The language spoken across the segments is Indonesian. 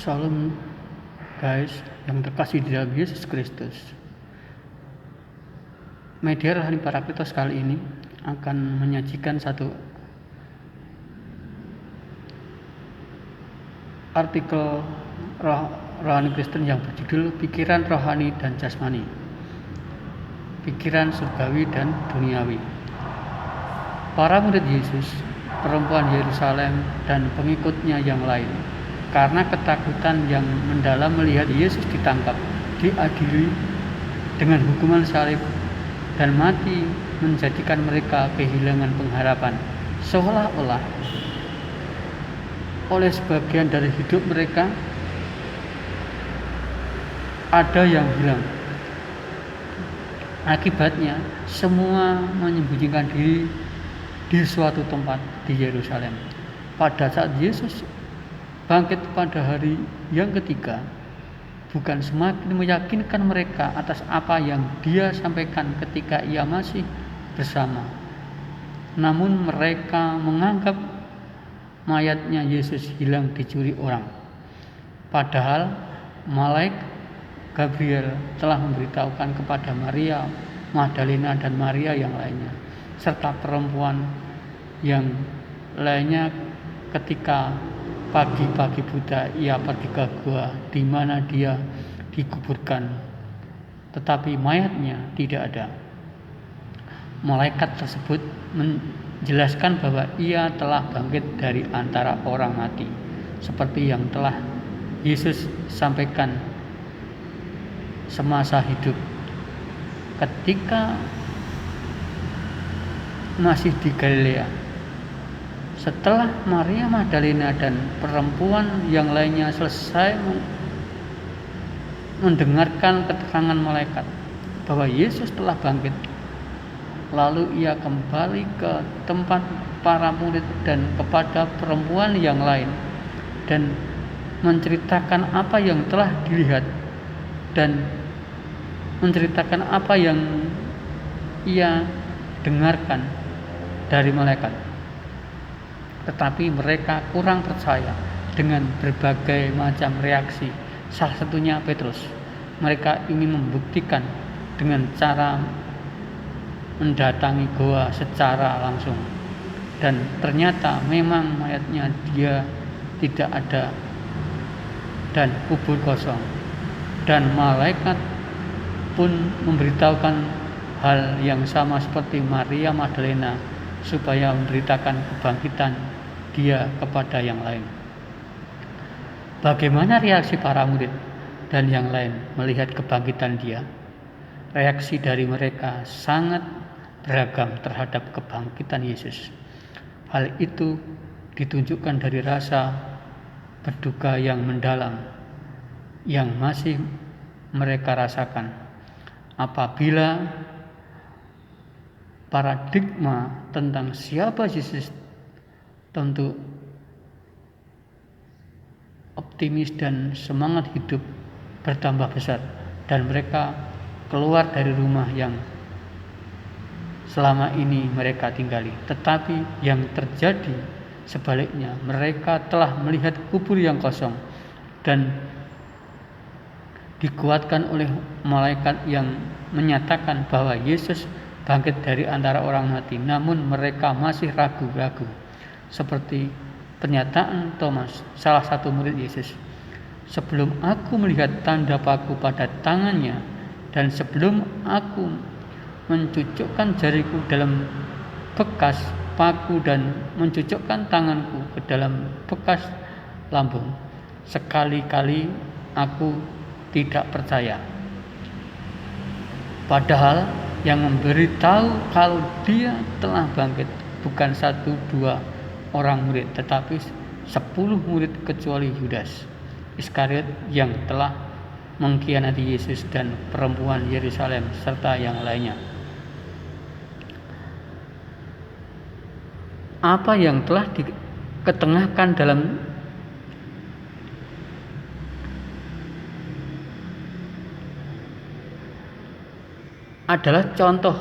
Shalom guys yang terkasih di dalam Yesus Kristus. Media Rohani Parakletos kali ini akan menyajikan satu artikel rohani Kristen yang berjudul Pikiran Rohani dan Jasmani, Pikiran Surgawi dan Duniawi. Para murid Yesus, perempuan Yerusalem, dan pengikutnya yang lain karena ketakutan yang mendalam melihat Yesus ditangkap, diadili dengan hukuman salib dan mati, menjadikan mereka kehilangan pengharapan, seolah-olah oleh sebagian dari hidup mereka ada yang hilang. Akibatnya semua menyembunyikan diri di suatu tempat di Yerusalem. Pada saat Yesus bangkit pada hari yang ketiga, bukan semakin meyakinkan mereka atas apa yang Dia sampaikan ketika Ia masih bersama, namun mereka menganggap mayatnya Yesus hilang dicuri orang. Padahal malaikat Gabriel telah memberitahukan kepada Maria Magdalena dan Maria yang lainnya, serta perempuan yang lainnya ketika pagi-pagi buta ia pergi ke gua di mana dia dikuburkan, tetapi mayatnya tidak ada. Malaikat tersebut menjelaskan bahwa ia telah bangkit dari antara orang mati, seperti yang telah Yesus sampaikan semasa hidup ketika masih di Galilea. Setelah Maria Magdalena dan perempuan yang lainnya selesai mendengarkan keterangan malaikat bahwa Yesus telah bangkit, lalu ia kembali ke tempat para murid dan kepada perempuan yang lain dan menceritakan apa yang telah dilihat dan menceritakan apa yang ia dengarkan dari malaikat. Tetapi mereka kurang percaya dengan berbagai macam reaksi. Salah satunya Petrus. Mereka ingin membuktikan dengan cara mendatangi goa secara langsung, dan ternyata memang mayatnya dia tidak ada dan kubur kosong. Dan malaikat pun memberitahukan hal yang sama seperti Maria Magdalena, supaya memberitakan kebangkitan dia kepada yang lain. Bagaimana reaksi para murid dan yang lain melihat kebangkitan dia? Reaksi dari mereka sangat beragam terhadap kebangkitan Yesus. Hal itu ditunjukkan dari rasa berduka yang mendalam yang masih mereka rasakan apabila paradigma tentang siapa Yesus tentu optimis dan semangat hidup bertambah besar, dan mereka keluar dari rumah yang selama ini mereka tinggali. Tetapi yang terjadi sebaliknya, mereka telah melihat kubur yang kosong dan dikuatkan oleh malaikat yang menyatakan bahwa Yesus bangkit dari antara orang mati. Namun mereka masih ragu-ragu, seperti pernyataan Thomas, salah satu murid Yesus. Sebelum aku melihat tanda paku pada tangannya, dan sebelum aku mencucukkan jariku dalam bekas paku dan mencucukkan tanganku ke dalam bekas lambung, sekali-kali aku tidak percaya. Padahal yang memberitahu kalau dia telah bangkit bukan 1-2 orang murid, tetapi 10 murid kecuali Yudas Iskariot yang telah mengkhianati Yesus, dan perempuan Yerusalem serta yang lainnya. Apa yang telah diketengahkan dalam adalah contoh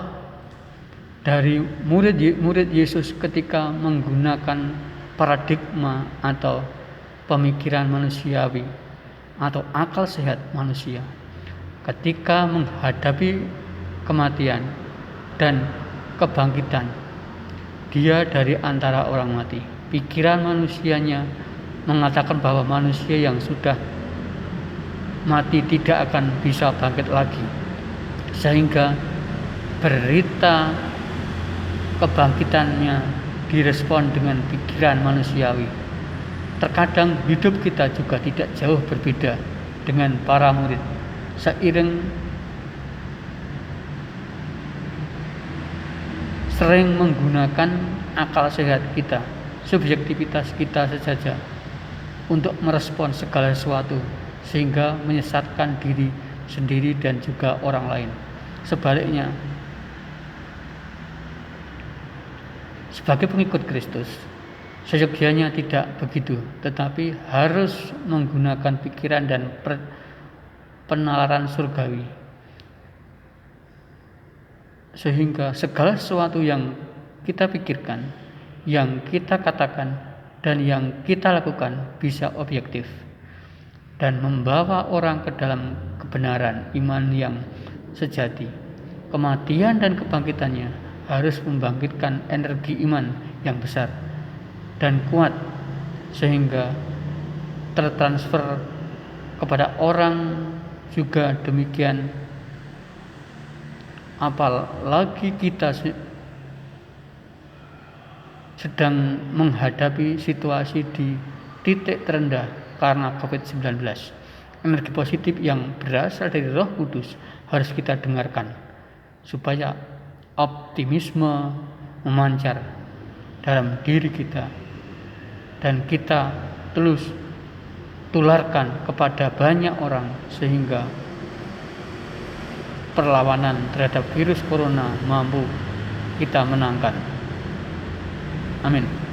dari murid Yesus ketika menggunakan paradigma atau pemikiran manusiawi atau akal sehat manusia ketika menghadapi kematian dan kebangkitan dia dari antara orang mati. Pikiran manusianya mengatakan bahwa manusia yang sudah mati tidak akan bisa bangkit lagi, sehingga berita kebangkitannya direspon dengan pikiran manusiawi. Terkadang hidup kita juga tidak jauh berbeda dengan para murid. Seiring sering menggunakan akal sehat kita, subjektivitas kita saja untuk merespon segala sesuatu, sehingga menyesatkan diri sendiri dan juga orang lain. Sebaliknya, sebagai pengikut Kristus, seyogianya tidak begitu, tetapi harus menggunakan pikiran dan penalaran surgawi, sehingga segala sesuatu yang kita pikirkan, yang kita katakan, dan yang kita lakukan bisa objektif dan membawa orang ke dalam kebenaran iman yang sejati. Kematian dan kebangkitannya harus membangkitkan energi iman yang besar dan kuat, sehingga tertransfer kepada orang juga demikian. Apalagi kita sedang menghadapi situasi di titik terendah karena COVID-19. Energi positif yang berasal dari Roh Kudus harus kita dengarkan supaya optimisme memancar dalam diri kita dan kita terus tularkan kepada banyak orang, sehingga perlawanan terhadap virus corona mampu kita menangkan. Amin.